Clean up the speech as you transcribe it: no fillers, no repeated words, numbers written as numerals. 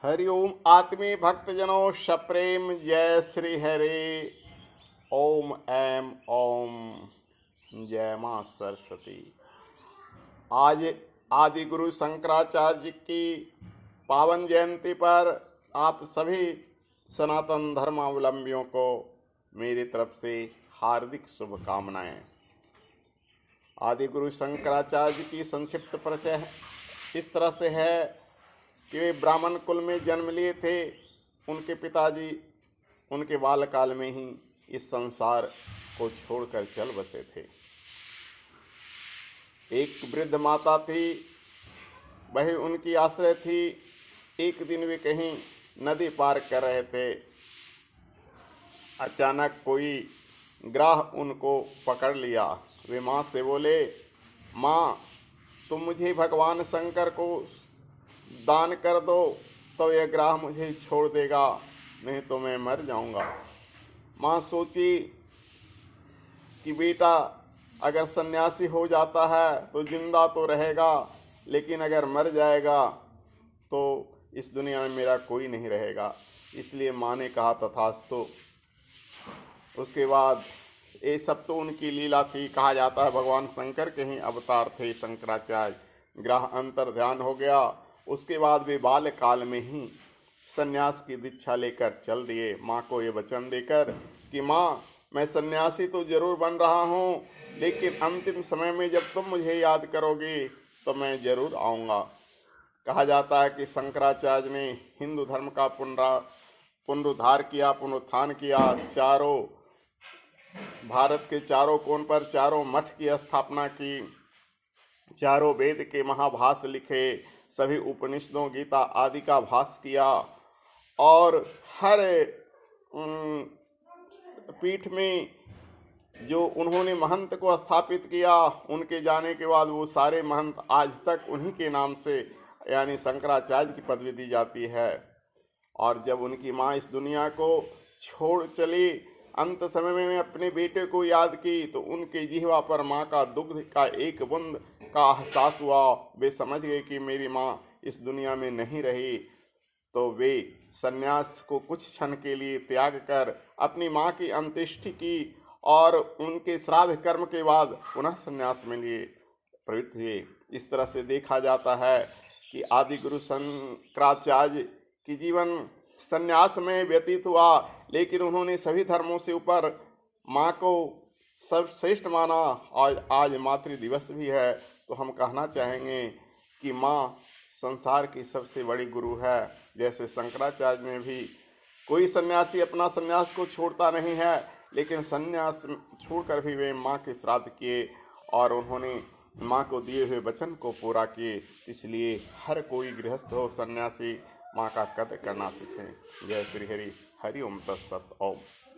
हरि ओम आत्मीय भक्तजनों सप्रेम जय श्री हरे। ओम ऐम ओम जय मां सरस्वती। आज आदि गुरु शंकराचार्य जी की पावन जयंती पर आप सभी सनातन धर्मावलंबियों को मेरी तरफ से हार्दिक शुभकामनाएं। आदि गुरु शंकराचार्य जी की संक्षिप्त परिचय इस तरह से है कि वे ब्राह्मण कुल में जन्म लिए थे। उनके पिताजी उनके बालकाल में ही इस संसार को छोड़कर चल बसे थे। एक वृद्ध माता थी, वही उनकी आश्रय थी। एक दिन वे कहीं नदी पार कर रहे थे, अचानक कोई ग्राह उनको पकड़ लिया। वे माँ से बोले, माँ तुम मुझे भगवान शंकर को दान कर दो तो यह ग्राह मुझे छोड़ देगा, नहीं तो मैं मर जाऊंगा। माँ सोची कि बेटा अगर सन्यासी हो जाता है तो जिंदा तो रहेगा, लेकिन अगर मर जाएगा तो इस दुनिया में मेरा कोई नहीं रहेगा। इसलिए माँ ने कहा तथास्तु। उसके बाद ये सब तो उनकी लीला थी। कहा जाता है भगवान शंकर के ही अवतार थे शंकराचार्य। ग्रह अंतर ध्यान हो गया। उसके बाद वे बाल काल में ही सन्यास की दीक्षा लेकर चल दिए, माँ को ये वचन देकर कि माँ मैं सन्यासी तो जरूर बन रहा हूँ, लेकिन अंतिम समय में जब तुम मुझे याद करोगी तो मैं जरूर आऊँगा। कहा जाता है कि शंकराचार्य ने हिंदू धर्म का पुनरुद्धार किया, पुनरुत्थान किया। भारत के चारों कोण पर चारों मठ की स्थापना की, चारों वेद के महाभाष्य लिखे, सभी उपनिषदों गीता आदि का भाष्य किया और हर पीठ में जो उन्होंने महंत को स्थापित किया, उनके जाने के बाद वो सारे महंत आज तक उन्हीं के नाम से यानी शंकराचार्य की पदवी दी जाती है। और जब उनकी माँ इस दुनिया को छोड़ चली, अंत समय में अपने बेटे को याद की तो उनके जिह्वा पर माँ का दुग्ध का एक बूंद का एहसास हुआ। वे समझ गए कि मेरी माँ इस दुनिया में नहीं रही। तो वे सन्यास को कुछ क्षण के लिए त्याग कर अपनी माँ की अंत्येष्टि की और उनके श्राद्ध कर्म के बाद पुनः सन्यास में लिए प्रवृत्त हुए। इस तरह से देखा जाता है कि आदि गुरु शंकराचार्य की जीवन सन्यास में व्यतीत हुआ, लेकिन उन्होंने सभी धर्मों से ऊपर माँ को सर्वश्रेष्ठ माना। आज मातृ दिवस भी है, तो हम कहना चाहेंगे कि माँ संसार की सबसे बड़ी गुरु है। जैसे शंकराचार्य में भी कोई सन्यासी अपना सन्यास को छोड़ता नहीं है, लेकिन सन्यास छोड़कर भी वे माँ के श्राद्ध किए और उन्होंने माँ को दिए हुए वचन को पूरा किए। इसलिए हर कोई गृहस्थ हो सन्यासी माँ का कदर करना सीखें। जय श्री हरि। हरि ओम तत्सत। ओम।